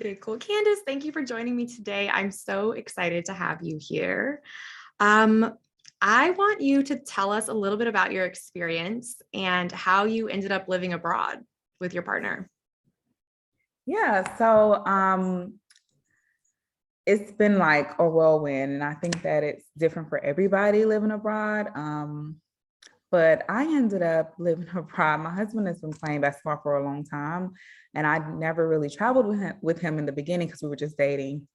Okay, cool. Kandace, thank you for joining me today. I'm so excited to have you here. Um, I want you to tell us a little bit about your experience and how you ended up living abroad with your partner. Yeah, so it's been like a whirlwind, and I think that it's different for everybody living abroad. But I ended up living abroad. My husband has been playing basketball for a long time, and I never really traveled with him in the beginning because we were just dating.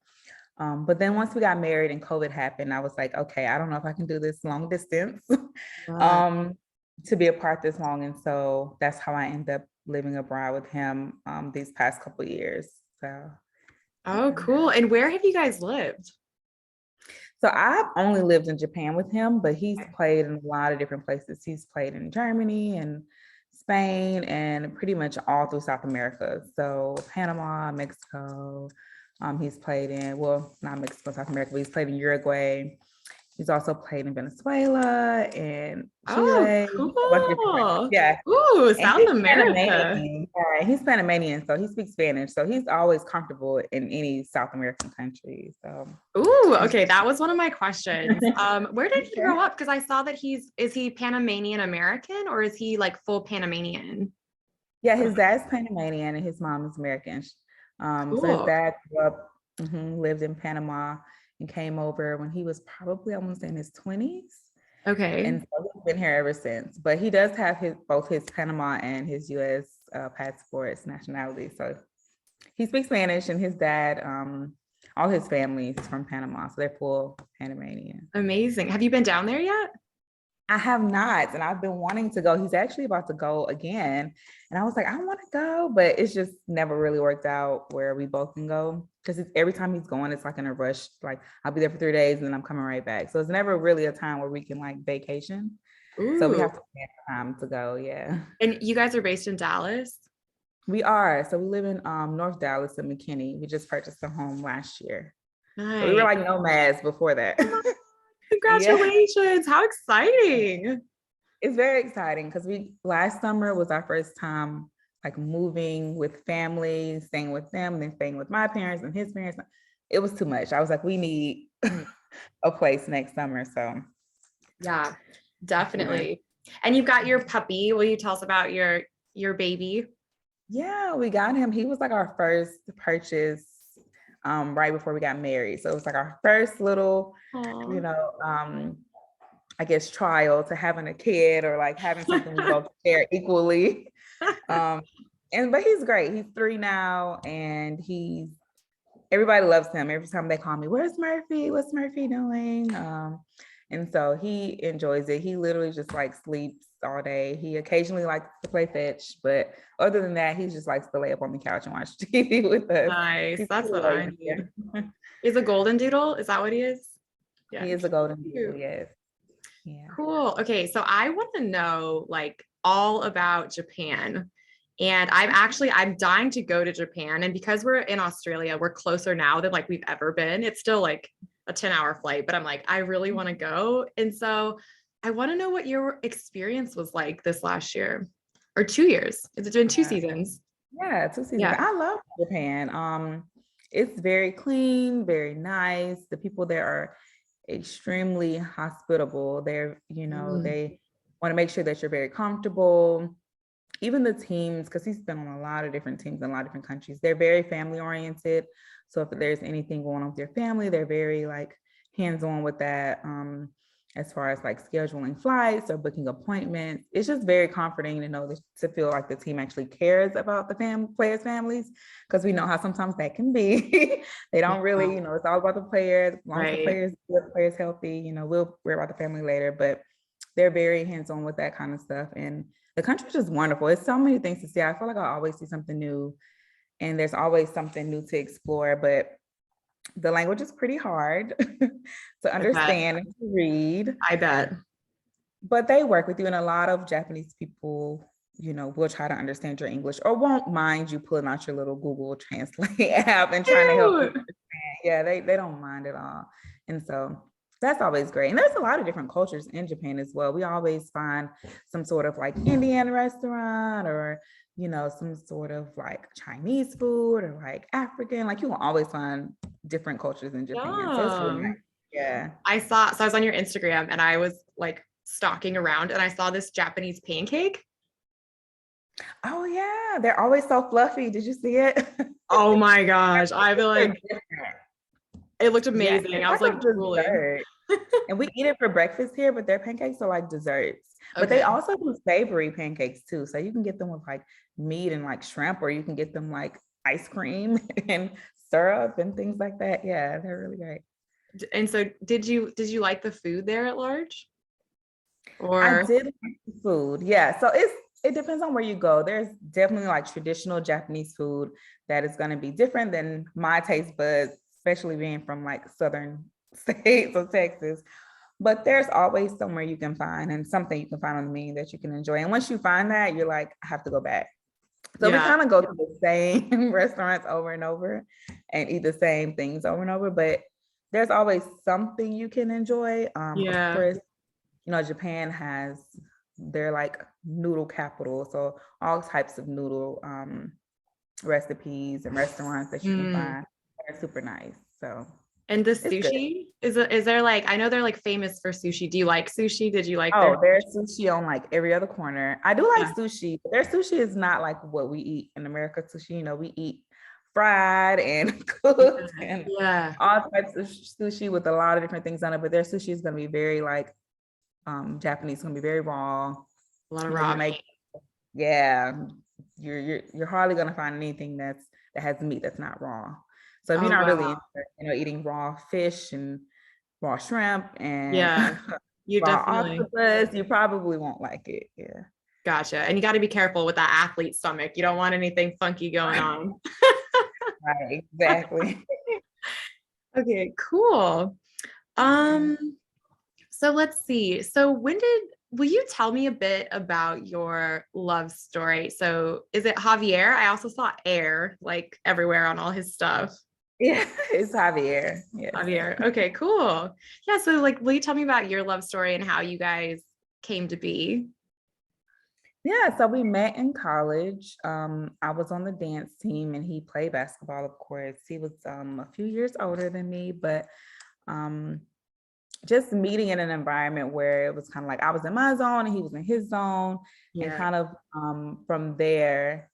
But then once we got married and COVID happened, I was like, okay, I don't know if I can do this long distance Yeah. um, to be apart this long. And so that's how I ended up living abroad with him these past couple of years. So Oh, yeah. cool. And where have you guys lived? So I've only lived in Japan with him, but he's played in a lot of different places. He's played in Germany and Spain and pretty much all through South America. So Panama, Mexico. He's played in, well, not Mexico, South America, but he's played in Uruguay. He's also played in Venezuela and Oh, Chile, a bunch of different places. cool. Yeah. Ooh, And South he's America. Panamanian. Yeah, he's Panamanian, so he speaks Spanish. So he's always comfortable in any South American country. So Ooh, he's okay. That was one of my questions. Where did he okay. grow up? Because I saw that is he Panamanian American or is he like full Panamanian? Yeah, his dad's Panamanian and his mom is American. So his Cool. dad grew up, lived in Panama and came over when he was probably, I want to say, in his 20s. Okay. And so he's been here ever since. But he does have both his Panama and his US passports nationality. So he speaks Spanish, and his dad, all his family is from Panama. So they're full Panamanian. Amazing. Have you been down there yet? I have not, and I've been wanting to go. He's actually about to go again. And I was like, I want to go, but it's just never really worked out where we both can go. Because every time he's going, it's like in a rush. Like I'll be there for 3 days and then I'm coming right back. So it's never really a time where we can like vacation. So we Ooh. have to plan time to go. Yeah. And you guys are based in Dallas? We are. So we live in North Dallas and McKinney. We just purchased a home last year. So we were Nice. like nomads before that. Oh my, Yeah. congratulations. How exciting. It's very exciting because we last summer was our first time like moving with family, staying with them, then staying with my parents and his parents. It was too much. I was like, we need a place next summer. So Yeah, yeah. definitely. And you've got your puppy. Will you tell us about your baby? Yeah, we got him. He was like our first purchase right before we got married. So it was like our first little, you Aw. know, I guess trial to having a kid or like having something we both share equally. Um, but he's great. He's 3 now, and everybody loves him. Every time they call me, "Where's Murphy? What's Murphy doing?" And so he enjoys it. He literally just like sleeps all day. He occasionally likes to play fetch, but other than that, he just likes to lay up on the couch and watch TV with us. Nice. He's That's pretty what I lazy. need. Yeah. He's a golden doodle. Is that what he is? Yeah. He is a golden doodle, Cute. yes. Yeah. Cool. Okay, so I want to know like all about Japan. And I'm dying to go to Japan. And because we're in Australia, we're closer now than like we've ever been. It's still like a 10-hour flight, but I'm like, I really want to go. And so I want to know what your experience was like this last year or 2 years. It's been two Yeah. seasons. Yeah, 2 seasons. Yeah. I love Japan. It's very clean, very nice. The people there are extremely hospitable. Mm. They want to make sure that you're very comfortable. Even the teams, because he's been on a lot of different teams in a lot of different countries, they're very family oriented. So if there's anything going on with your family, they're very like hands-on with that. As far as like scheduling flights or booking appointments, it's just very comforting to know to feel like the team actually cares about the players' families, because we know how sometimes that can be. They don't really, Yeah. it's all about the players. As long as Right. the players healthy, we'll worry about the family later. But they're very hands-on with that kind of stuff, and the country's just wonderful. It's so many things to see. I feel like I always see something new, and there's always something new to explore. But the language is pretty hard to I bet. understand and to read, I bet. but they work with you. And a lot of Japanese people, will try to understand your English or won't mind you pulling out your little Google Translate app and trying to help you Cute. understand. Yeah, they don't mind at all. And so So that's always great. And there's a lot of different cultures in Japan as well. We always find some sort of like Indian restaurant or, you know, some sort of like Chinese food or like African. Like you will always find different cultures in Japan. So it's really nice. Yum. Yeah. So I was on your Instagram and I was like stalking around and I saw this Japanese pancake. Oh yeah. They're always so fluffy. Did you see it? Oh my gosh. I feel like it looked Yeah, amazing. it's I was like like a drooling. dessert. And we eat it for breakfast here, but their pancakes are like desserts. But they Okay. also do savory pancakes too. So you can get them with like meat and like shrimp, or you can get them like ice cream and syrup and things like that. Yeah, they're really great. And so did you like the food there at large? I Or did like the food. Yeah. So it depends on where you go. There's definitely like traditional Japanese food that is going to be different than my taste buds, especially being from like southern states or Texas. But there's always somewhere you can find and something you can find on the menu that you can enjoy. And once you find that, you're like, I have to go back. So we yeah. kind of go to the same restaurants over and over and eat the same things over and over, but there's always something you can enjoy. Of Yeah. course, you know, Japan has their like noodle capital. So all types of noodle recipes and restaurants that you can Mm. find are super nice. So And the it's good. sushi is there like I know they're like famous for sushi. Do you like sushi? Did you like their Oh, there's sushi on like every other corner. I do yeah. like sushi, but their sushi is not like what we eat in America sushi. You know, we eat fried and cooked and Yeah. all types of sushi with a lot of different things on it. But their sushi is going to be very like Japanese, going to be very raw. A lot of You know, we raw make meat. yeah, you're hardly going to find anything that has meat that's not raw. So if you're Oh not really wow. into, you know, eating raw fish and raw shrimp and Yeah. You raw definitely octopus, you probably won't like it. Yeah. gotcha. And you got to be careful with that athlete stomach. You don't want anything funky going on. Right, exactly. Okay, cool. Yeah. Um, so let's see. So will you tell me a bit about your love story? So is it Javier? I also saw air like everywhere on all his stuff. Yeah, it's Javier. Yes. Javier. Okay, cool. Yeah, so like will you tell me about your love story and how you guys came to be? Yeah, so we met in college. I was on the dance team and he played basketball, of course. He was a few years older than me, but um just meeting in an environment where it was kind of like I was in my zone and he was in his zone, and Yeah. kind of from there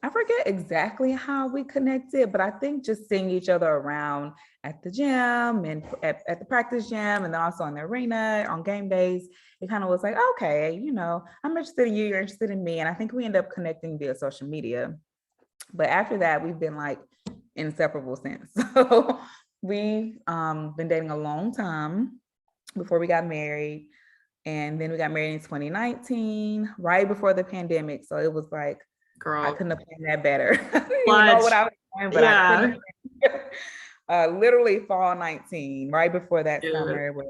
I forget exactly how we connected, but I think just seeing each other around at the gym and at the practice gym and then also in the arena on game days, it kind of was like, okay, you know, I'm interested in you, you're interested in me. And I think we end up connecting via social media. But after that, we've been like inseparable since. So we've been dating a long time before we got married. And then we got married in 2019, right before the pandemic. So it was like, I Girl. couldn't have planned that better. I didn't even know what Clutch. I was doing, but I Yeah. couldn't have literally fall 19, right before that Yeah. summer where,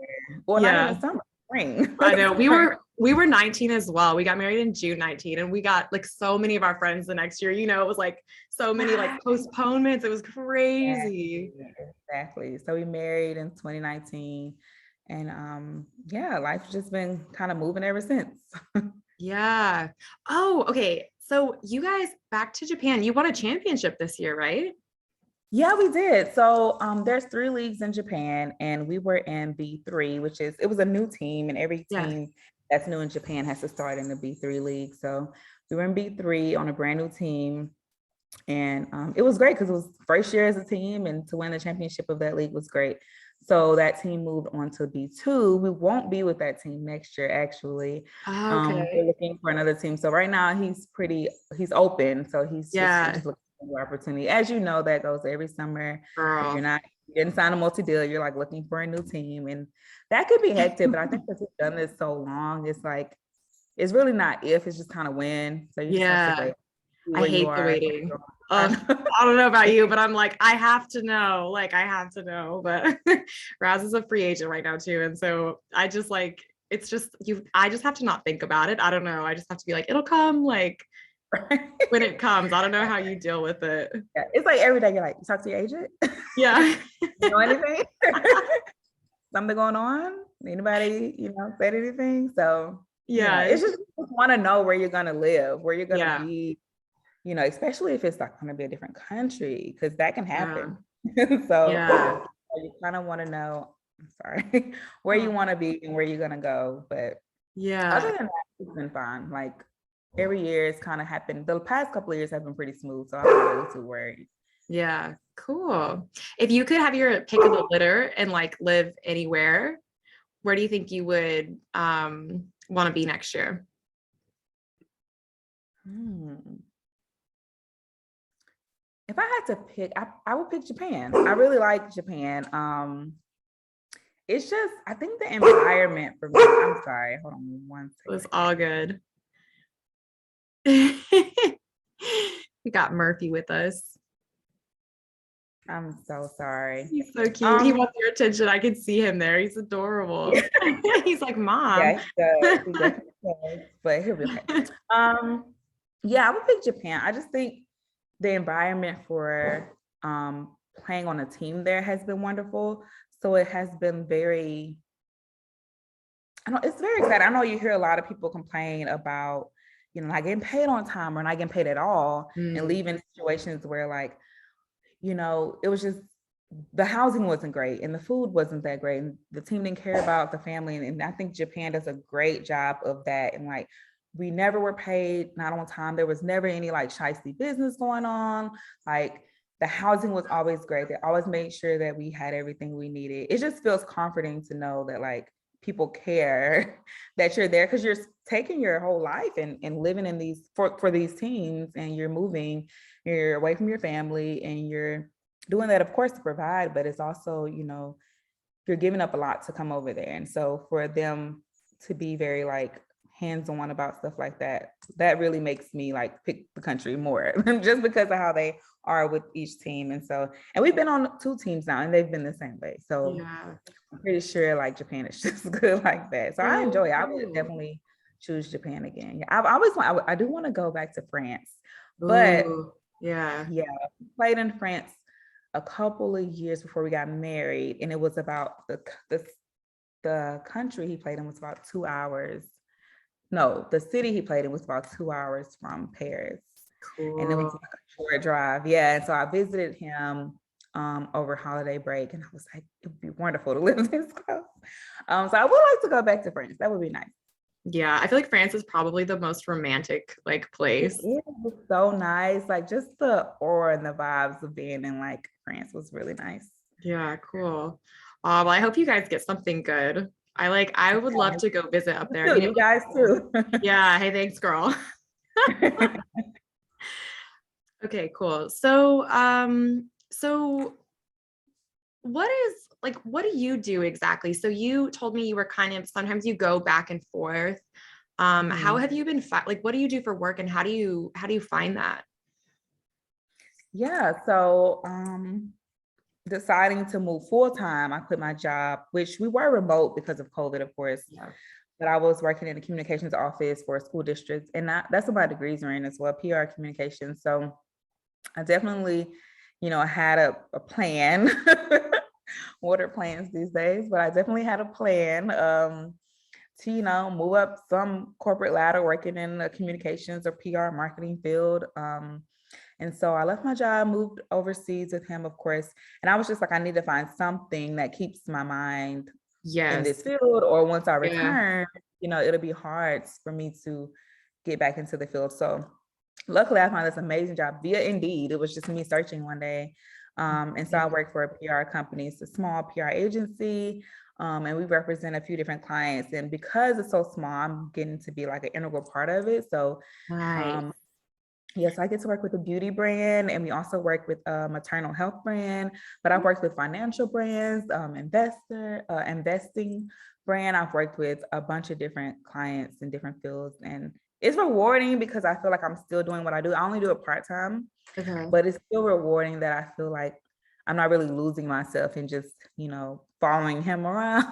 well, not Yeah. even summer, spring. I know Spring. we were 19 as well. We got married in June 19 and we got like so many of our friends the next year. It was like so many like postponements. It was crazy. Exactly. So we married in 2019 and yeah, life's just been kind of moving ever since. Yeah. Oh, okay. So you guys back to Japan. You won a championship this year, right? Yeah, we did. So there's 3 leagues in Japan, and we were in B3, which is it was a new team, and every Yeah. team that's new in Japan has to start in the B3 league. So we were in B3 on a brand new team, and it was great because it was first year as a team, and to win the championship of that league was great. So that team moved on to B2. We won't be with that team next year, actually. We're Okay. looking for another team. So right now he's open. So we're Yeah. just looking for new opportunity. As you know, that goes every summer. If Girl. you didn't sign a multi-deal, you're like looking for a new team. And that could be hectic, but I think because we've done this so long, it's like it's really not if, it's just kind of when. So you just have to Yeah. wait, see I where you hate the are. waiting. I don't know about you, but I'm like, I have to know. Like, I have to know. But Raz is a free agent right now too. And so I just like it's just I just have to not think about it. I don't know. I just have to be like, it'll come like when it comes. I don't know how you deal with it. Yeah, it's like every day you're like, you talk to your agent? Yeah. You know anything? something going on? Anybody, said anything? So yeah, Yeah. it's just want to know where you're gonna live, where you're gonna Yeah. be, especially if it's like gonna be a different country, because that can Yeah. happen. So Yeah. you kind of want to know, I'm sorry, where you want to be and where you're gonna go. But other Yeah. than that, it's been fun. Like every year it's kind of happened. The past couple of years have been pretty smooth, so I'm not really too worried. Yeah. Cool. If you could have your pick of the litter and like live anywhere, where do you think you would want to be next year? Hmm. If I had to pick, I would pick Japan. I really like Japan. It's just, I think the environment for me, I'm sorry, hold on one It was second. all good. We got Murphy with us. I'm so sorry. He's so cute. He wants your attention. I can see him there. He's adorable. He's like, Mom. Yeah, he does. He definitely does, but he'll be okay. Yeah, I would pick Japan. I just think the environment for playing on a team there has been wonderful. So it has been very, it's very exciting. I know you hear a lot of people complain about, not getting paid on time or not getting paid at all, and leaving situations where like, it was just the housing wasn't great and the food wasn't that great and the team didn't care about the family. And I think Japan does a great job of that. And like, we never were paid not on time. There was never any like shiesty business going on. Like the housing was always great. They always made sure that we had everything we needed. It just feels comforting to know that like people care that you're there, because you're taking your whole life and living in these for these teams, and you're moving, you're away from your family, and you're doing that, of course, to provide, but it's also, you're giving up a lot to come over there. And so for them to be very like hands-on about stuff like that, that really makes me like pick the country more just because of how they are with each team. And so, and we've been on 2 teams now and they've been the same way. So Yeah. I'm pretty sure like Japan is just good like that. So I Oh, enjoy it. I would cool. definitely choose Japan again. Yeah, I've always I do want to go back to France, but Ooh, yeah. yeah, played in France a couple of years before we got married, and it was about the country he played in was about 2 hours. No, the city he played in was about 2 hours from Paris, and it was Cool. like a short drive. Yeah, and so I visited him over holiday break, and I was like, it would be wonderful to live this close. So I would like to go back to France. That would be nice. Yeah. I feel like France is probably the most romantic like It place. is so nice. Like just the aura and the vibes of being in like France was really nice. Yeah, cool. Well, I hope you guys get something good. I would love to go visit up there. I mean, You it looks guys cool. too. Yeah. Hey, thanks, girl. Okay, cool. So what do you do exactly? So you told me you were kind of sometimes you go back and forth. How Mhm. have you been like what do you do for work and how do you find that? Yeah, so deciding to move full time, I quit my job, which we were remote because of COVID, of course. Yeah. But I was working in the communications office for a school district, and that's what my degrees are in as well, PR communications. So I definitely, had a plan. What are plans these days? But I definitely had a plan to, move up some corporate ladder working in the communications or PR marketing field. And so I left my job, moved overseas with him, of course. And I was just like, I need to find something that keeps my mind in this Yes. field, or once I Yeah. return, it'll be hard for me to get back into the field. So luckily I found this amazing job via Indeed. It was just me searching one day. And so I work for a PR company. It's a small PR agency. And we represent a few different clients. And because it's so small, I'm getting to be like an integral part of it. So Right. yes, I get to work with a beauty brand, and we also work with a maternal health brand, but I've worked with financial brands, investing brand. I've worked with a bunch of different clients in different fields, and it's rewarding because I feel like I'm still doing what I do. I only do it part-time, Okay. but it's still rewarding that I feel like I'm not really losing myself and just, following him around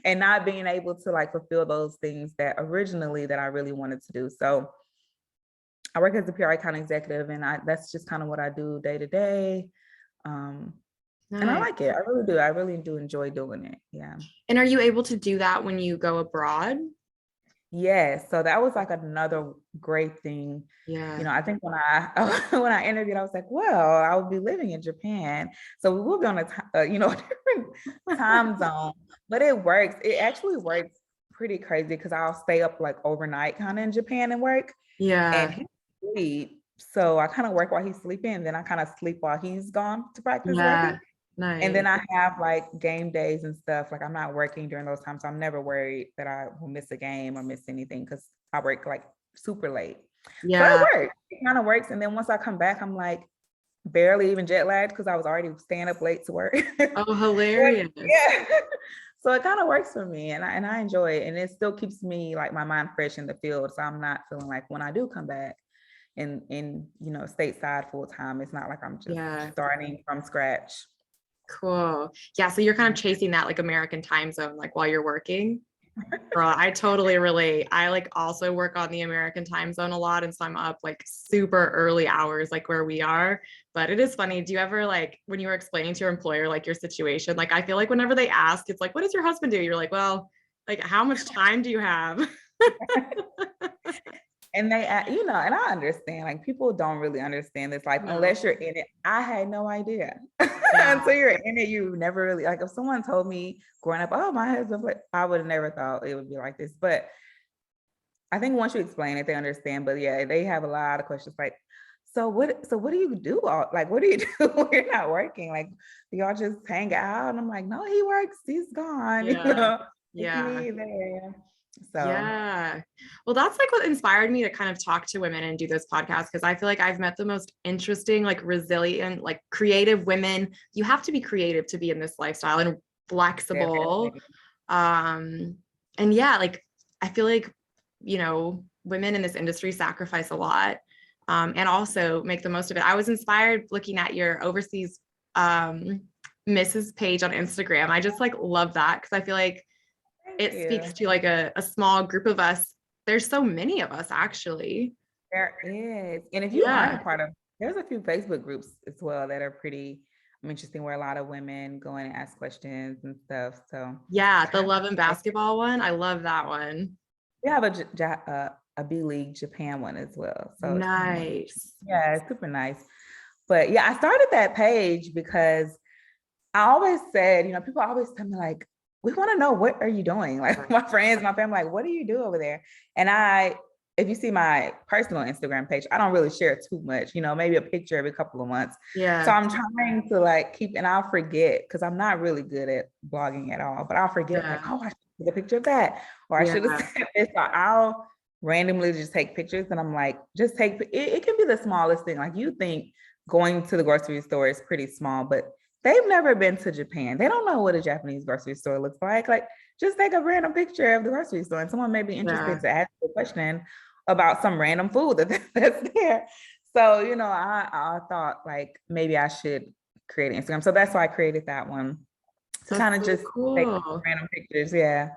and not being able to like fulfill those things that originally that I really wanted to do. So I work as a PR account executive, and that's just kind of what I do day to day. Um, And I Nice. like it. I really do. I really do enjoy doing it. Yeah. And are you able to do that when you go abroad? Yes. So that was like another great thing. Yeah. I think when I when I interviewed, I was like, well, I will be living in Japan, so we will be on a different time zone. But it works. It actually works pretty crazy because I'll stay up like overnight kind of in Japan and work, and Yeah. he sleep. So I kind of work while he's sleeping, and then I kind of sleep while he's gone to practice Yeah. rugby. And Nice. then I have like game days and stuff. Like I'm not working during those times. So I'm never worried that I will miss a game or miss anything because I work like super late. So it Yeah. works. It kind of works. And then once I come back, I'm like barely even jet lagged because I was already staying up late to work. Oh, hilarious. Yeah. So it kind of works for me, and I enjoy it. And it still keeps me like my mind fresh in the field. So I'm not feeling like when I do come back in stateside full time, it's not like I'm just Yeah. starting from scratch. Cool. Yeah. So you're kind of chasing that like American time zone, like while you're working. Girl, I totally relate. I like also work on the American time zone a lot. And so I'm up like super early hours, like where we are. But it is funny. Do you ever like when you were explaining to your employer like your situation? Like I feel like whenever they ask, it's like, what does your husband do? You're like, well, like how much time do you have? And and I understand, like people don't really understand this life No. unless you're in it. I had no idea. Yeah. Until you're in it, you never really like if someone told me growing up, oh, my husband, I would have never thought it would be like this. But I think once you explain it, they understand. But yeah, they have a lot of questions like, so what do you do? What do you do when you're not working? Like, do y'all just hang out? And I'm like, no, he works, he's gone, Yeah. If you Yeah. need there. So Yeah. Well, that's like what inspired me to kind of talk to women and do this podcast because I feel like I've met the most interesting, like resilient, like creative women. You have to be creative to be in this lifestyle and flexible. definitely. Um, and yeah, like I feel like, women in this industry sacrifice a lot and also make the most of it. I was inspired looking at your overseas Mrs. page on Instagram. I just like love that because I feel like Thank it speaks you. to like a small group of us. There's so many of us actually. There is. And if you aren't a Yeah. part of, there's a few Facebook groups as well that are pretty interesting where a lot of women go in and ask questions and stuff. So Yeah. it's The kind love and of, basketball one. I love that one. we have a B League Japan one as well. So it's kind of like, Nice. yeah, it's super nice. But yeah, I started that page because I always said, people always tell me like, we want to know what are you doing? Like my friends, my family, like, what do you do over there? And if you see my personal Instagram page, I don't really share too much, maybe a picture every couple of months. So Yeah. I'm trying to like keep, and I'll forget because I'm not really good at blogging at all, but I'll forget like, Yeah. oh, I should take a picture of that, or I should have Yeah. said this. So I'll randomly just take pictures, and I'm like, just take it can be the smallest thing. Like you think going to the grocery store is pretty small, but they've never been to Japan. They don't know what a Japanese grocery store looks like. Like, just take a random picture of the grocery store, and someone may be interested Yeah. to ask a question about some random food that's there. So, I thought like maybe I should create an Instagram. So that's why I created that one to That's kind of so just take cool. random pictures. Yeah.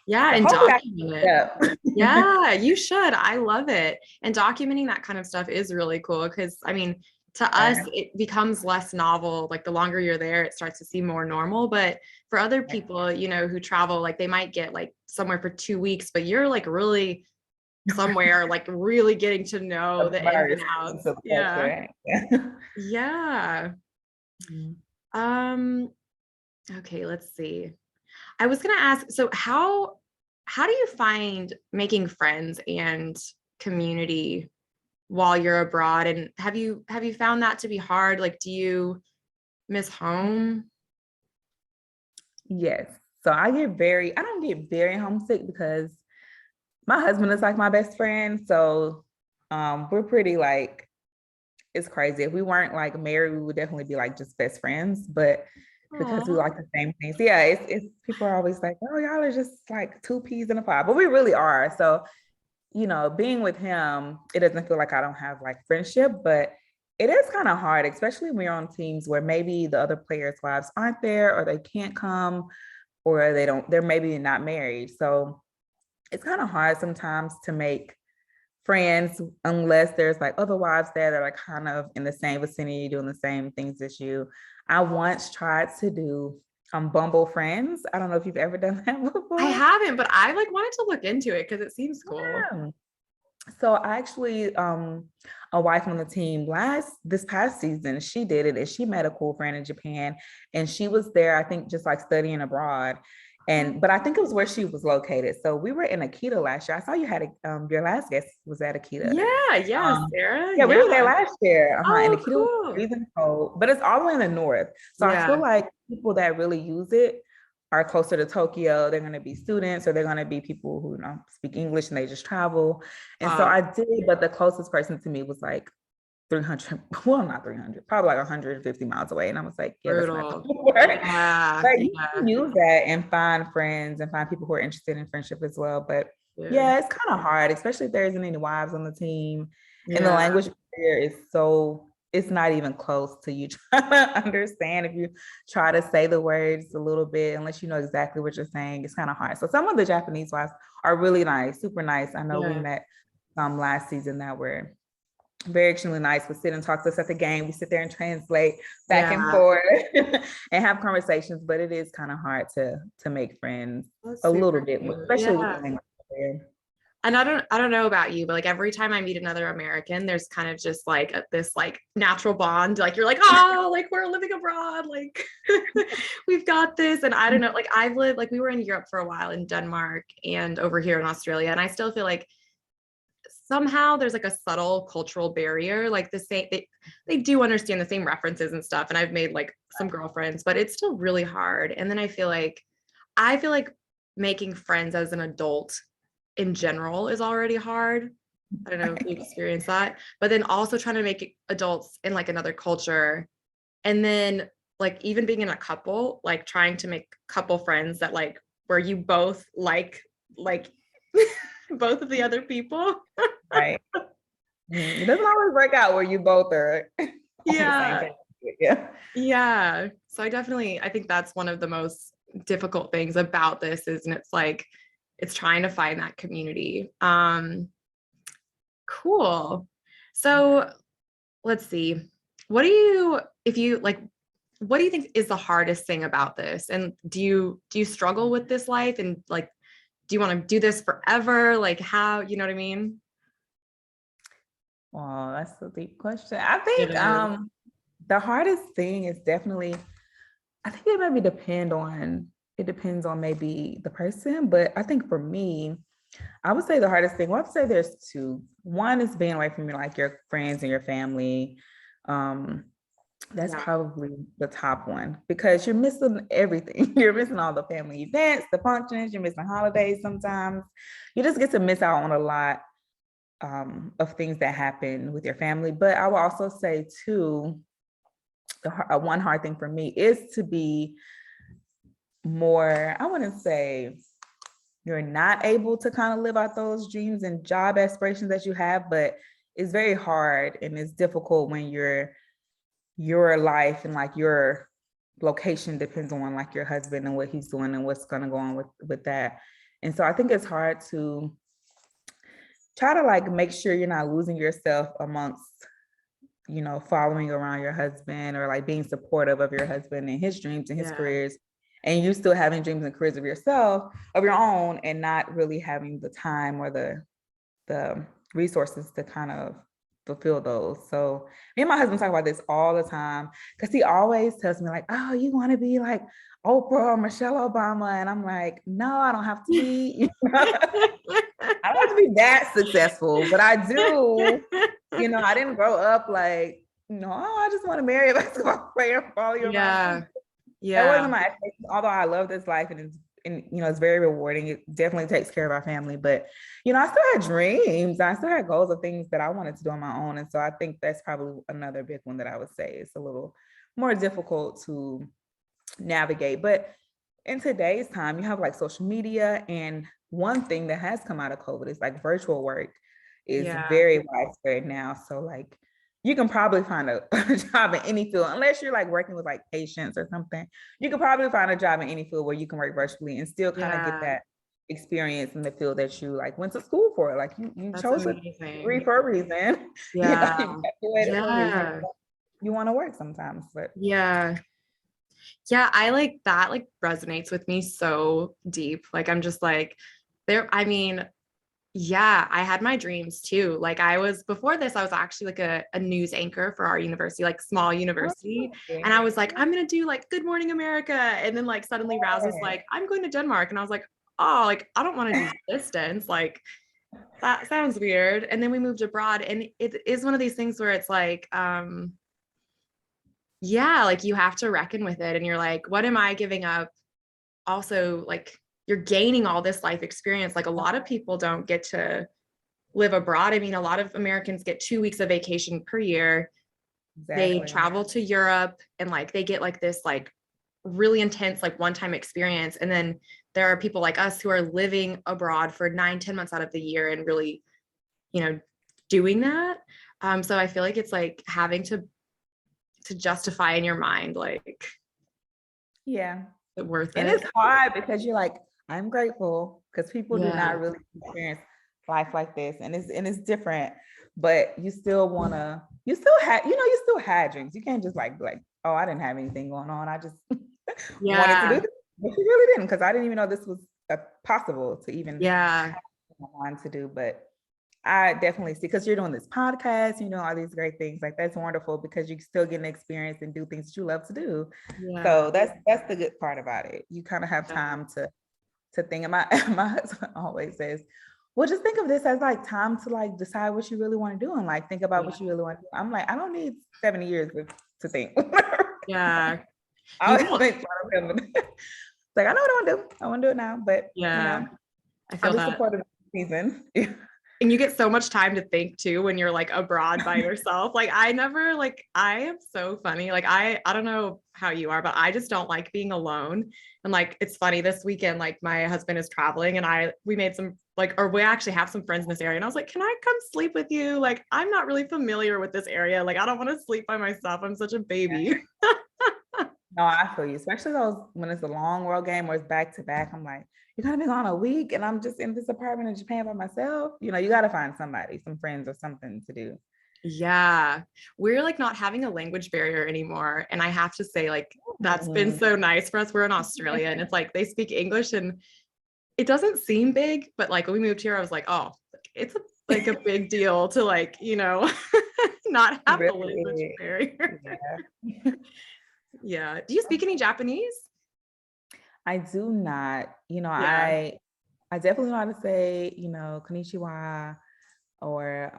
Yeah. So And hopefully I document can it. keep it up. Yeah, you should. I love it. And documenting that kind of stuff is really cool because, I mean, to us, Yeah. it becomes less novel. Like the longer you're there, it starts to seem more normal. But for other people, who travel, like they might get like somewhere for 2 weeks, but you're like really somewhere, like really getting to know the ins and Immersed into outs. the Yeah. culture. Yeah. Yeah. Um, okay, let's see. I was gonna ask, so how do you find making friends and community while you're abroad? And have you found that to be hard? Like, do you miss home? Yes. So I don't get very homesick because my husband is like my best friend. So we're pretty like, it's crazy. If we weren't like married, we would definitely be like just best friends. But because we Aw. like the same things. Yeah, it's people are always like, oh, y'all are just like two peas in a pod. But we really are. So, being with him, it doesn't feel like I don't have like friendship, but it is kind of hard, especially when you're on teams where maybe the other players' wives aren't there or they can't come or they're maybe not married. So it's kind of hard sometimes to make friends unless there's like other wives there that are kind of in the same vicinity doing the same things as you. I once tried to do Bumble Friends. I don't know if you've ever done that I before. haven't, but I like wanted to look into it because it seems cool. Yeah. So I actually, a wife on the team this past season, she did it and she met a cool friend in Japan and she was there, I think just like studying abroad. But I think it was where she was located. So we were in Akita last year. I saw you had your last guest was at Akita. Yeah, Um, Sarah. yeah, we were there Yeah. last year. And Oh, Akita was cool. freezing cold, but it's all the way in the north. So I feel Yeah. like people that really use it are closer to Tokyo. They're going to be students or they're going to be people who speak English and they just travel. And so I did, but the closest person to me was like 300, well, not 300, probably like 150 miles away. And I was like, yeah, that's not Brutal. gonna work. Yeah. But you Yeah. can use that and find friends and find people who are interested in friendship as well. But Dude. yeah, it's kind of hard, especially if there isn't any wives on the team. And the Yeah. language barrier is it's not even close to you trying to understand if you try to say the words a little bit, unless you know exactly what you're saying, it's kind of hard. So some of the Japanese wives are really nice, super nice. I know we Yeah. met some last season that were very extremely nice, would sit and talk to us at the game. We sit there and translate back and Yeah. forth and have conversations, but it is kind of hard to make friends That's a little super bit, cute. especially with the Yeah. language barrier. And I don't know about you, but like every time I meet another American, there's kind of just like this like natural bond. Like you're like, oh, like we're living abroad, like we've got this. And I don't know, like I've lived like we were in Europe for a while in Denmark and over here in Australia, and I still feel like somehow there's like a subtle cultural barrier. Like the same, they do understand the same references and stuff. And I've made like some girlfriends, but it's still really hard. And then I feel like making friends as an adult in general is already hard. I don't know if you experience that, but then also trying to make adults in like another culture. And then like even being in a couple, like trying to make couple friends that like where you both like both of the other people. Right. It doesn't always work out where you both are on the same Yeah. page. Yeah. Yeah. So I think that's one of the most difficult things about this is, and it's like, it's trying to find that community. Cool. So let's see. What do you think is the hardest thing about this? And do you struggle with this life? And like, do you want to do this forever? Like how, you know what I mean? Well, that's a deep question. I It think is. the hardest thing is definitely, I think it depends on maybe the person, but I think for me, I would say the hardest thing, well, I'd say there's two. One is being away from like your friends and your family. Um, that's Yeah. probably the top one because you're missing everything. You're missing all the family events, the functions, you're missing holidays sometimes. You just get to miss out on a lot of things that happen with your family. But I will also say too, one hard thing for me is to be more, I wouldn't say you're not able to kind of live out those dreams and job aspirations that you have, but it's very hard and it's difficult when your life and like your location depends on like your husband and what he's doing and what's going to go on with that. And so I think it's hard to try to like make sure you're not losing yourself amongst following around your husband or like being supportive of your husband and his dreams and his Yeah. careers, and you still having dreams and careers of yourself, of your own, and not really having the time or the resources to kind of fulfill those. So me and my husband talk about this all the time because he always tells me like, oh, you want to be like Oprah or Michelle Obama. And I'm like, no, I don't have to be, I don't have to be that successful, but I do, I didn't grow up like, oh, I just want to marry a basketball player and follow your mom. Yeah. That Yeah. wasn't my expectation, although I love this life it's very rewarding. It definitely takes care of our family, but I still had dreams. I still had goals of things that I wanted to do on my own. And so I think that's probably another big one that I would say is a little more difficult to navigate. But in today's time, you have like social media, and one thing that has come out of COVID is like virtual work is Yeah. very widespread now. So like you can probably find a job in any field, unless you're like working with like patients or something. You could probably find a job in any field where you can work virtually and still kind of get Yeah. experience in the field that you like went to school for. Like you That's chose a degree amazing. for a reason. You know, Yeah. you graduated for a reason. Yeah. You want to work sometimes, but Yeah. Yeah, I like that like resonates with me so deep. Like I'm just like there, I mean, yeah, I had my dreams too. Like I was before this, I was actually like a news anchor for our university, like small university. And I was like, I'm gonna do like Good Morning America. And then like suddenly Rouse was like, I'm going to Denmark. And I was like, oh, like I don't want to do distance. Like that sounds weird. And then we moved abroad. And it is one of these things where it's like, yeah, like you have to reckon with it. And you're like, what am I giving up? Also, like you're gaining all this life experience. Like a lot of people don't get to live abroad. I mean, a lot of Americans get 2 weeks of vacation per year. They exactly. travel to Europe and like they get like this like really intense like one-time experience. And then there are people like us who are living abroad for 9, 10 months out of the year and really, you know, doing that. So I feel like it's like having to justify in your mind like Yeah. it worth And it. it's hard because you're like, I'm grateful because people do Yeah. not really experience life like this. And it's different, but you still wanna, you still had, you still had dreams. You can't just like, oh, I didn't have anything going on. I just wanted to do Yeah. this. But you really didn't, because I didn't even know this was possible to even Yeah. want to do. But I definitely see, because you're doing this podcast, all these great things. Like that's wonderful because you still get an experience and do things that you love to do. Yeah. So that's the good part about it. You kind of have Yeah. time to think. And my husband always says, well, just think of this as like time to like decide what you really want to do and like think about Yeah. what you really want to do. I'm like, I don't need 70 years to think. Yeah. I You always will. make fun of him. Like, I know what I want to do. I want to do it now, but Yeah. I I'll feel be that. supportive of the season. And you get so much time to think too when you're like abroad by yourself. Like I never like I am so funny. Like I don't know how you are, but I just don't like being alone. And like it's funny this weekend, like my husband is traveling and we made some like or we actually have some friends in this area. And I was like, can I come sleep with you? Like I'm not really familiar with this area. Like I don't want to sleep by myself. I'm such a baby. No, I feel you, especially those when it's a long world game or it's back to back. I'm like, you're gonna be gone a week and I'm just in this apartment in Japan by myself. You gotta find somebody, some friends or something to do. Yeah. We're like not having a language barrier anymore. And I have to say, like, that's been Mhm. so nice for us. We're in Australia and it's like they speak English and it doesn't seem big, but like when we moved here, I was like, oh, it's like a big deal to like, not It have the really language is. barrier. Yeah. Yeah. Do you speak any Japanese? I do not, Yeah. I definitely know how to say, konnichiwa or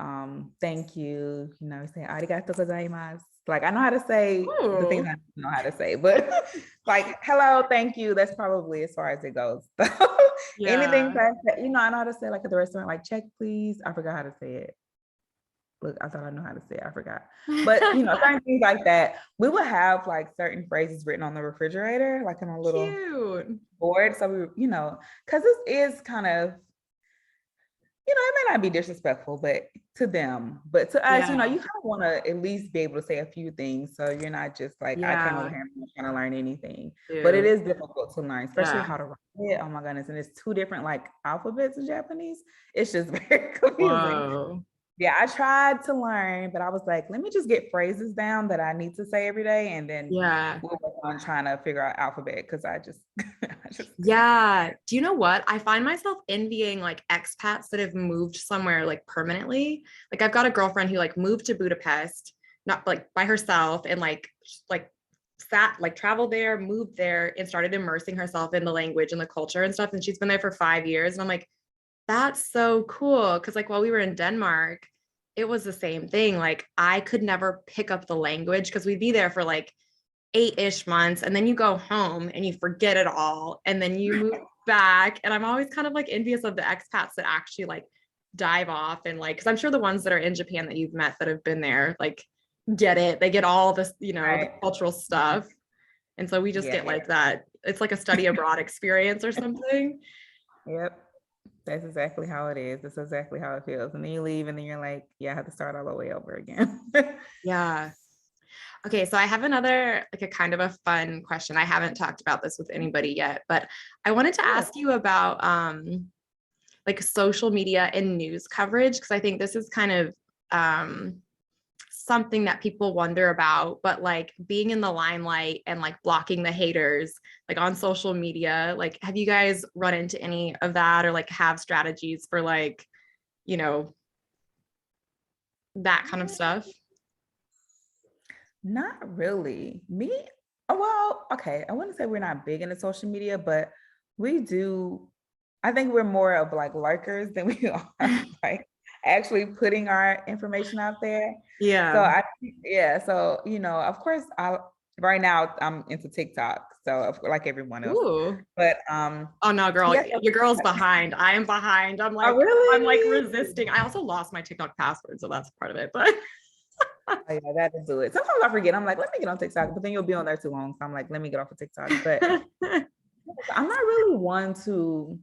thank you, say arigato gozaimasu. Like I know how to say the things Oh, I know how to say, but like hello, thank you, that's probably as far as it goes. Anything yeah. that, I know how to say, like at the restaurant, like check please. I forgot how to say it. Look, I thought I knew how to say it. I forgot. But certain things like that, we would have like certain phrases written on the refrigerator, like on a little Cute. board. So because this is kind of, it may not be disrespectful, but to them, but to us, you Yeah. kind of want to at least be able to say a few things. So you're not just like, I came over Yeah. here and I'm trying to learn anything. But it Cute. is difficult to learn, especially Yeah. how to write it. Oh my goodness. And it's two different like alphabets in Japanese. It's just very confusing. Whoa. Yeah, I tried to learn, but I was like, let me just get phrases down that I need to say every day, and then Yeah. we'll work on trying to figure out alphabet because I just, I just couldn't. Yeah. Do you know what? I find myself envying like expats that have moved somewhere like permanently. Like I've got a girlfriend who like moved to Budapest, not like by herself and like sat like traveled there, moved there and started immersing herself in the language and the culture and stuff. And she's been there for 5 years. And I'm like, that's so cool. Cause like while we were in Denmark, it was the same thing. Like I could never pick up the language because we'd be there for like 8-ish months and then you go home and you forget it all and then you move back. And I'm always kind of like envious of the expats that actually like dive off and like, because I'm sure the ones that are in Japan that you've met that have been there, like get it. They get all this, the Right. cultural stuff. And so we just Yeah. get like that. It's like a study abroad experience or something. Yep. That's exactly how it is. That's exactly how it feels. And then you leave and then you're like, yeah, I have to start all the way over again. Yeah. Okay, so I have another, like a kind of a fun question. I haven't talked about this with anybody yet, but I wanted to Yeah. ask you about like social media and news coverage, because I think this is kind of um something that people wonder about, but like being in the limelight and like blocking the haters like on social media, like have you guys run into any of that or like have strategies for like, you know, that kind of stuff? Not really. Me, well, okay. I wouldn't say we're not big into social media, but we do. I think we're more of like lurkers than we are like actually putting our information out there. So Yeah. yeah. So of course, I right now I'm into TikTok. So like everyone else, Ooh. but Oh no, girl, yes. your girl's behind. I am behind. Oh I'm like really? resisting. I also lost my TikTok password, so that's part of it. But Oh yeah, that to do it. Sometimes I forget. I'm like, let me get on TikTok, but then you'll be on there too long. So I'm like, let me get off of TikTok. But I'm not really one to,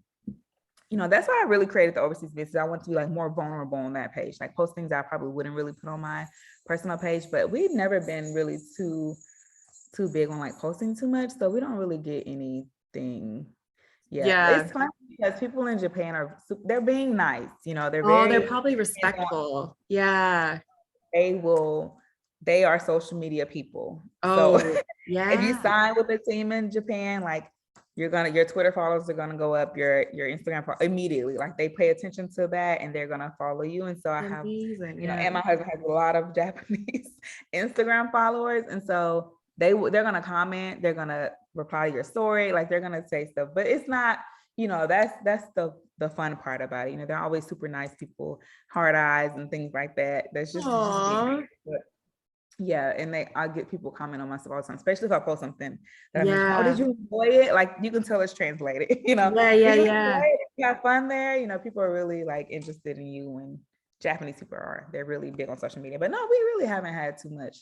that's why I really created the overseas business. I want to be like more vulnerable on that page, like post things I probably wouldn't really put on my personal page. But we've never been really too big on like posting too much, so we don't really get anything. Yeah, yeah. it's fun because people in Japan they're being nice. They're Oh, they're very probably hands-on. respectful. Yeah. They will. They are social media people. So Oh, if you yeah. sign with a team in Japan, like your Twitter followers are gonna go up, your Instagram immediately. Like they pay attention to that and they're gonna follow you. And so I have, Amazing. Yeah. and my husband has a lot of Japanese Instagram followers, and so they're gonna comment, they're gonna reply to your story, like they're gonna say stuff, but it's not, that's the fun part about it. They're always super nice people, hard eyes and things like that. That's just being Aw. nice. But yeah, and I get people comment on my stuff all the time, especially if I post something that I mentioned. Oh, did Yeah. you enjoy it? Like you can tell it's translated. Yeah, yeah, Did you enjoy yeah. it? You have fun there? People are really like interested in you, and Japanese people are. They're really big on social media. But no, we really haven't had too much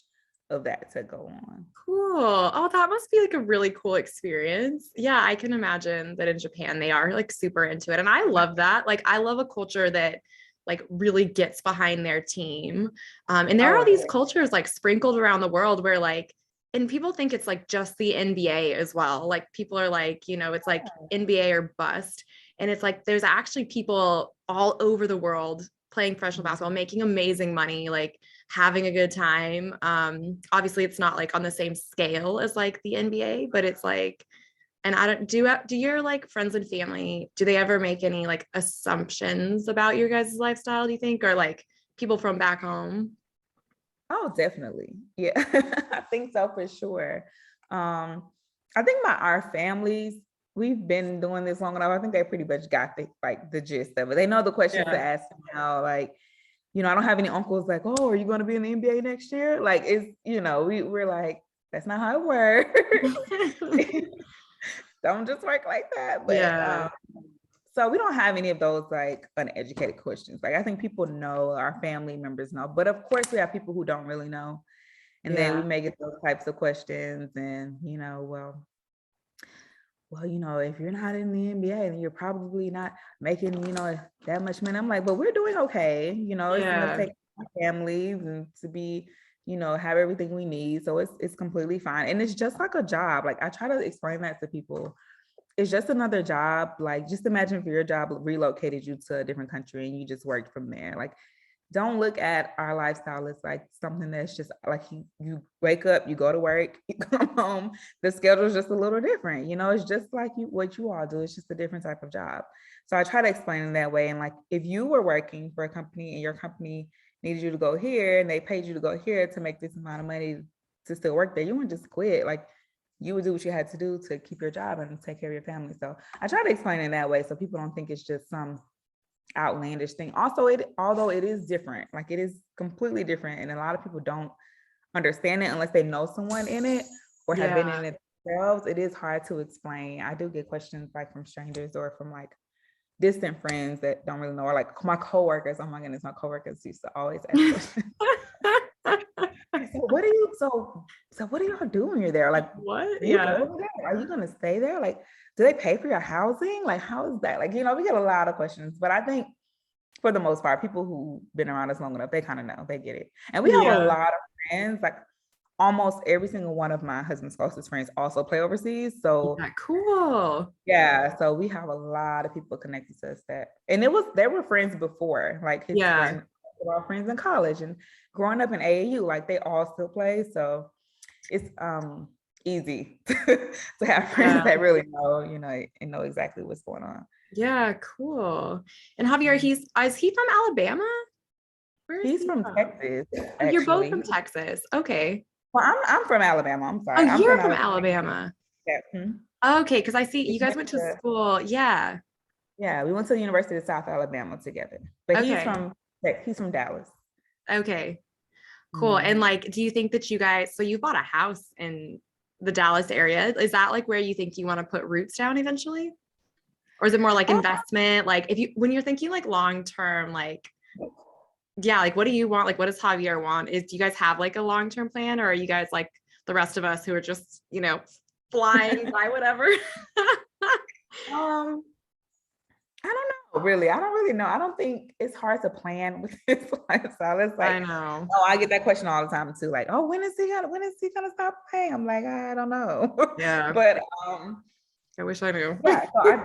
of that to go on. Cool. Oh, that must be like a really cool experience. Yeah, I can imagine that in Japan they are like super into it. And I love that. Like I love a culture that like really gets behind their team. And there are Oh these yeah. cultures like sprinkled around the world where like, and people think it's like just the NBA as well. Like people are like, it's like NBA or bust. And it's like there's actually people all over the world playing professional basketball, making amazing money, like having a good time. Obviously, it's not like on the same scale as like the NBA, but it's like, and I don't do your like friends and family, do they ever make any like assumptions about your guys' lifestyle, do you think, or like people from back home? Oh, definitely. Yeah, I think so for sure. I think our families, we've been doing this long enough. I think they pretty much got the gist of it. They know the questions to Yeah. ask now. Like, I don't have any uncles like, oh, are you going to be in the NBA next year? Like, we're like, that's not how it works. Don't just work like that. But Yeah. so we don't have any of those like uneducated questions. Like I think people know, our family members know, but of course we have people who don't really know. And then we Yeah. may get those types of questions and, if you're not in the NBA, then you're probably not making, that much money. I'm like, but we're doing okay. It's enough to Yeah. take our families and to be, have everything we need. So it's completely fine. And it's just like a job. Like I try to explain that to people. It's just another job. Like just imagine if your job relocated you to a different country and you just worked from there. Like don't look at our lifestyle as like something that's just like you wake up, you go to work, you come home. The schedule is just a little different. It's just like what you all do. It's just a different type of job. So I try to explain in that way. And like if you were working for a company and your company needed you to go here and they paid you to go here to make this amount of money to still work there, you wouldn't just quit. Like you would do what you had to do to keep your job and take care of your family. So I try to explain it in that way so people don't think it's just some outlandish thing. Also, although it is different, like it is completely different, and a lot of people don't understand it unless they know someone in it or have been in Yeah. it themselves. It is hard to explain. I do get questions like from strangers or from like distant friends that don't really know, or like my coworkers. Oh my goodness, my coworkers used to always ask questions. So what do y'all do when you're there? Like, What? do you Yeah. live there? Are you gonna stay there? Like, do they pay for your housing? Like, how is that? Like, we get a lot of questions, but I think for the most part, people who've been around us long enough, they kind of know, they get it. And we have a Yeah. lot of friends. Like almost every single one of my husband's closest friends also play overseas. So Yeah, cool. yeah, so we have a lot of people connected to us that, and they were friends before, like his Yeah. friend, were all friends in college and growing up in AAU, like they all still play. So it's easy to have friends Yeah. that really know, and know exactly what's going on. Yeah, cool. And Javier, is he from Alabama? Where is He's he from from? Texas, Oh, you're both actually. from Texas. Okay. Well, I'm from Alabama. I'm Oh, sorry. I'm you're from from Alabama. Alabama. Yeah. Okay, because I see We you guys went went to to school. Yeah. Yeah, we went to the University of South Alabama together. But Okay. he's from Dallas. Okay. Cool. And Mhm. like, do you think that you guys, so you bought a house in the Dallas area? Is that like where you think you want to put roots down eventually? Or is it more like Oh, investment? Like if you when you're thinking like long term, like yeah, like what do you want? Like what does Javier want? Do you guys have like a long-term plan or are you guys like the rest of us who are just, flying by whatever? um, I don't know, really. I don't really know. I don't think it's hard to plan with this lifestyle. It's I like, know. oh, I get that question all the time too. Like, oh, when is he gonna stop playing? I'm like, I don't know. Yeah. But I wish I knew. yeah, so I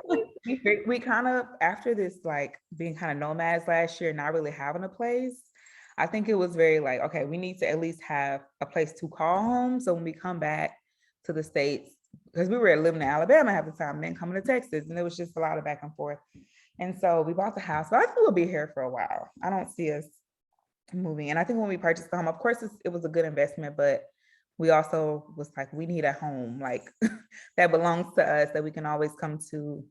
think we kind of, after this, like being kind of nomads last year, not really having a place, I think it was very like, okay, we need to at least have a place to call home. So when we come back to the States, because we were living in Alabama half the time, then coming to Texas, and it was just a lot of back and forth. And so we bought the house, but I think we'll be here for a while. I don't see us moving. And I think when we purchased the home, of course, it was a good investment, but we also was like, we need a home like that belongs to us that we can always come to,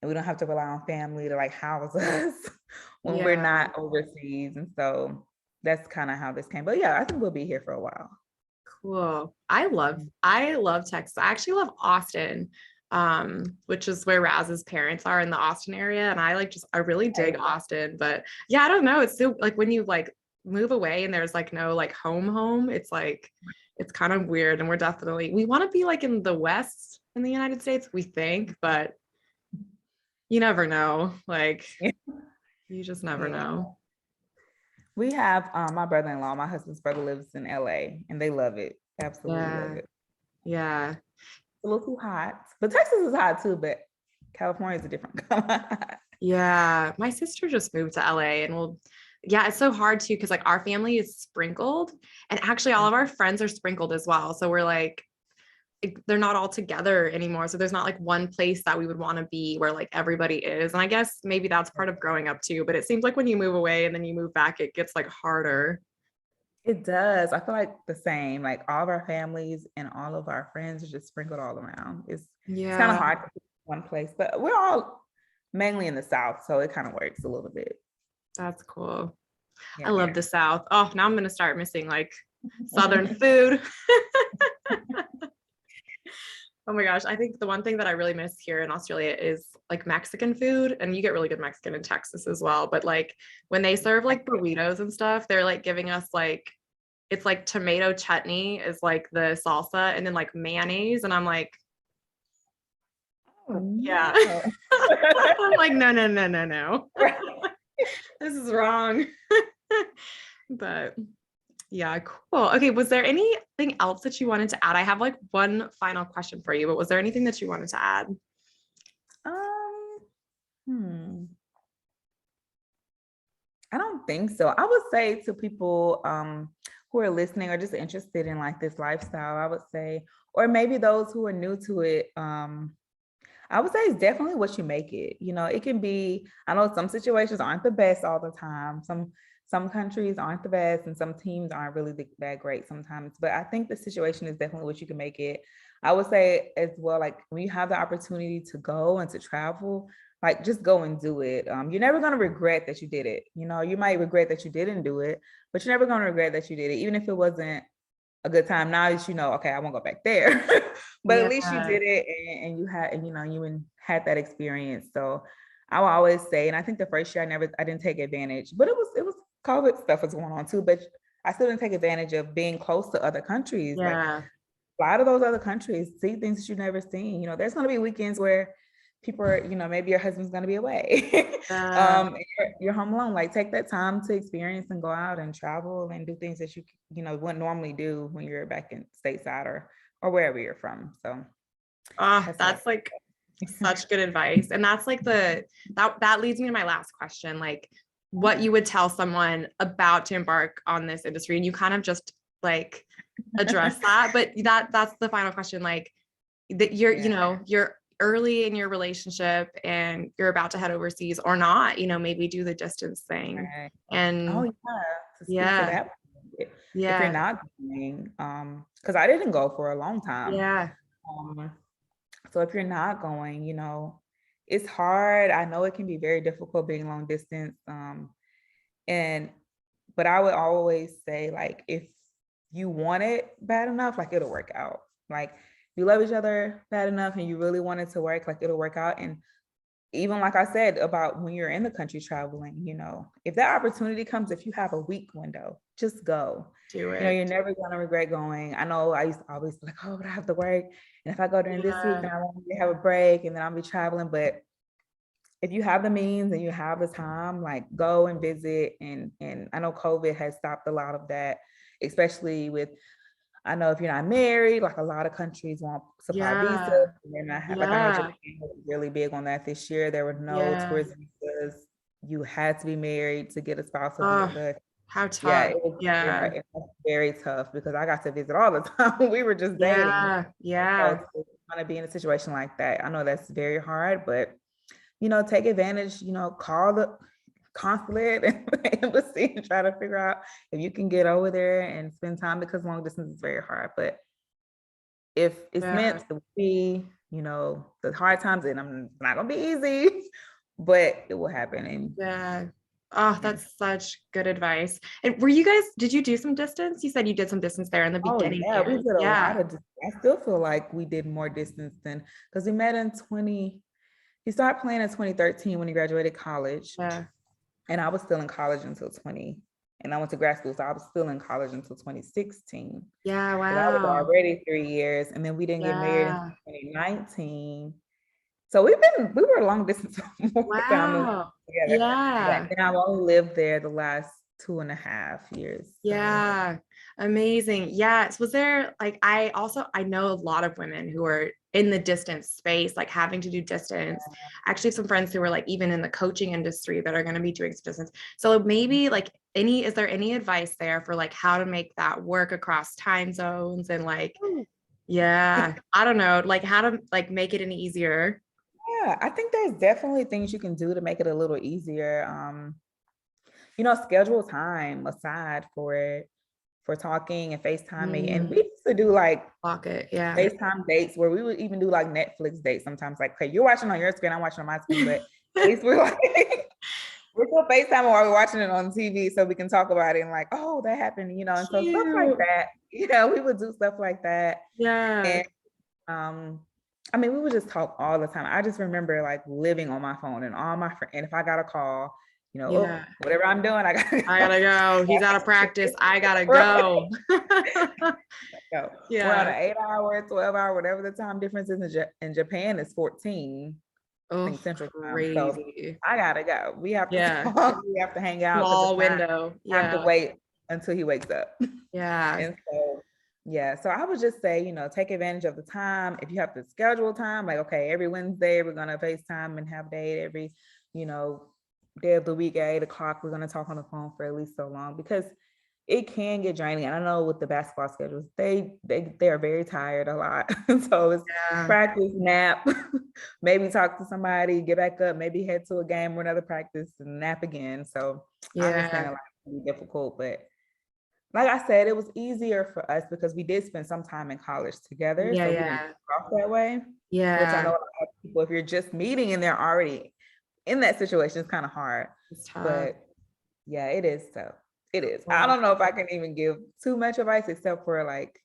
and we don't have to rely on family to like house us when we're Yeah. not overseas. And so that's kind of how this came. But yeah, I think we'll be here for a while. Cool. I love Texas. I actually love Austin, which is where Raz's parents are in the Austin area. And I really dig Austin. But yeah, I don't know. It's so like when you like move away and there's like no like home, it's like it's kind of weird. And we want to be like in the West in the United States, we think, but you never know. Like Yeah. you just never Yeah. know. We have my brother-in-law, my husband's brother lives in LA, and they love it. Absolutely love Yeah. it. Yeah. A little too hot, but Texas is hot too, but California is a different color. Yeah, my sister just moved to LA and yeah, it's so hard too because like our family is sprinkled and actually all of our friends are sprinkled as well. So we're like, they're not all together anymore. So there's not like one place that we would want to be where like everybody is. And I guess maybe that's part of growing up too. But it seems like when you move away and then you move back, it gets like harder. It does. I feel like the same. Like all of our families and all of our friends are just sprinkled all around. It's kind of Yeah, hard to pick one place, but we're all mainly in the South, so it kind of works a little bit. that's cool. I Yeah. love the South. Oh, now I'm gonna start missing like Southern food. Oh my gosh, I think the one thing that I really miss here in Australia is like Mexican food, and you get really good Mexican in Texas as well. But like when they serve like burritos and stuff, they're like giving us like it's like tomato chutney is like the salsa, and then like mayonnaise, and I'm like, Oh yeah. no. I'm like, no, no, no, no, no. This is wrong. But yeah, cool. Okay, was there anything else that you wanted to add? I have like one final question for you, but was there anything that you wanted to add? Um, hmm. I don't think so. I would say to people who are listening or just interested in like this lifestyle, I would say, or maybe those who are new to it, I would say it's definitely what you make it. It can be, I know some situations aren't the best all the time. Some countries aren't the best and some teams aren't really that great sometimes. But I think the situation is definitely what you can make it. I would say as well, like when you have the opportunity to go and to travel, like just go and do it. You're never going to regret that you did it. You might regret that you didn't do it, but you're never going to regret that you did it, even if it wasn't a good time. Now that okay, I won't go back there, but at least you Yeah. did it, and you had, and you had that experience. So I will always say, and I think the first year I didn't take advantage, but it was COVID stuff was going on too, but I still didn't take advantage of being close to other countries, like Yeah. fly to those other countries, see things that you've never seen. There's going to be weekends where people are, maybe your husband's going to be away. Yeah. You're home alone. Like take that time to experience and go out and travel and do things that wouldn't normally do when you're back in stateside or wherever you're from. So That's like such good advice. And that's like that leads me to my last question, like what you would tell someone about to embark on this industry. And you kind of just like address that, but that's the final question. Like that you're early in your relationship and you're about to head overseas or not, maybe do the distance thing. Right. And to speak to that, if you're not going, because I didn't go for a long time. So if you're not going, it's hard. I know it can be very difficult being long distance. But I would always say, like, if you want it bad enough, like it'll work out. Like you love each other bad enough and you really want it to work, like it'll work out. And even like I said about when you're in the country traveling, if that opportunity comes, if you have a week window, just go. Do it. You're never going to regret going. I know I used to always be like, oh, but I have to work. And if I go during this week, then I won't have a break and then I'll be traveling. But if you have the means and you have the time, like go and visit. And I know COVID has stopped a lot of that, especially with, I know if you're not married, like a lot of countries won't supply visas. They're not like I know Japan was really big on that this year. There were no tourism visas. You had to be married to get a spousal visa. How tough. Yeah, it was very tough because I got to visit all the time. We were just dating. So to kind of be in a situation like that, I know that's very hard, but take advantage, call the consulate and embassy and try to figure out if you can get over there and spend time, because long distance is very hard. But if it's meant to be, the hard times, and I'm not gonna be easy, but it will happen. And that's such good advice. And did you do some distance? You said you did some distance there in the beginning. Oh, yeah, we did a lot of distance. I still feel like we did more distance than, because we met in he started playing in 2013 when he graduated college. And I was still in college until 20, and I went to grad school. So I was still in college until 2016. Yeah, wow. So that was already 3 years. And then we didn't get married until 2019. So we were long distance together. Yeah. And I've only lived there the last 2.5 years. So. Amazing. Yes. Was there like, I know a lot of women who are in the distance space, like having to do distance. I actually have some friends who are like even in the coaching industry that are going to be doing distance. So maybe like is there any advice there for like how to make that work across time zones and like, I don't know, like how to like make it any easier? Yeah, I think there's definitely things you can do to make it a little easier. Schedule time aside for talking and FaceTiming. And we used to do like FaceTime dates where we would even do like Netflix dates sometimes. Like, okay, you're watching on your screen, I'm watching on my screen, but at least we're like we're still FaceTime while we're watching it on TV so we can talk about it and like, oh, that happened, and so stuff like that. We would do stuff like that. And I mean, we would just talk all the time. I just remember like living on my phone and all my friends, and if I got a call, whatever I'm doing, I gotta go. He's out of practice. I gotta go. We're on an 8-hour, 12-hour, whatever the time difference is in Japan is 14. I think Central Time. So I gotta go. We have to talk. We have to hang out. Small window. I have to wait until he wakes up. And so I would just say, take advantage of the time. If you have to schedule time, like, okay, every Wednesday we're gonna FaceTime and have a date every, day of the week at 8:00, we're going to talk on the phone for at least so long, because it can get draining. And I know with the basketball schedules, they are very tired a lot. So it's practice, nap, maybe talk to somebody, get back up, maybe head to a game or another practice and nap again. So I understand a lot can be difficult, but like I said, it was easier for us because we did spend some time in college together. So we didn't off that way. Which I know a lot of people, if you're just meeting and they're already in that situation, it's kind of hard. But it is tough. It is. I don't know if I can even give too much advice, except for like,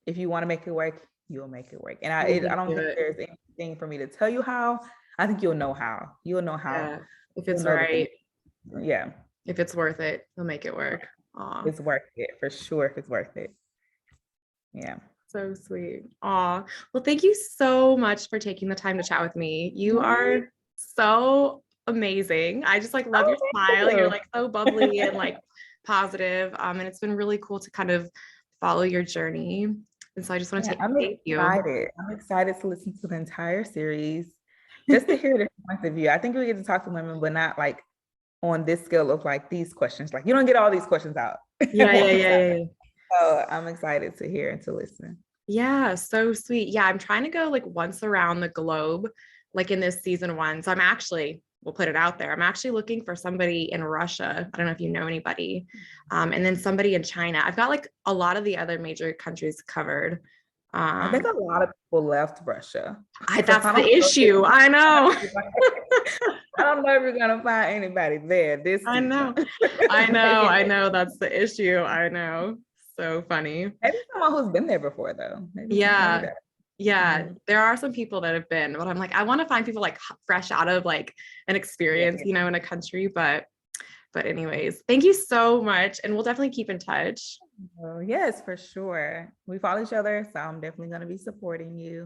if you want to make it work, you'll make it work. And I don't think there's anything for me to tell you how. I think you'll know how. You'll know how. If it's right. If it's worth it, you'll make it work. It's worth it for sure. If it's worth it. Yeah. So sweet. Aw. Well, thank you so much for taking the time to chat with me. You Right? are so amazing. I just like love your Oh, smile. You're thank like so bubbly and like positive. And it's been really cool to kind of follow your journey. And so I just want to Yeah, take thank you. I'm excited to listen to the entire series just to hear different points of view. I think we get to talk to women, but not like on this scale of like these questions. Like you don't get all these questions out Yeah, at yeah, one yeah, time. yeah, yeah. So I'm excited to hear and to listen. Yeah, so sweet. Yeah, I'm trying to go like once around the globe, like in this season one. So I'm actually, we'll put it out there. I'm actually looking for somebody in Russia. I don't know if you know anybody. And then somebody in China. I've got like a lot of the other major countries covered. I think Um, a lot of people left Russia. So that's I the don't know issue. I know. I don't know if you're gonna find anybody there this I season. know. I know. Maybe I know. That's the issue. I know. So funny. maybe someone who's been there before though. Maybe Yeah. that. Yeah. Mhm. There are some people that have been, but I'm like, I want to find people like fresh out of like an Yeah. experience, you know, in a country. But anyways, thank you so much. And we'll definitely keep in touch. Oh, yes, for sure. We follow each other, so I'm definitely gonna be supporting you.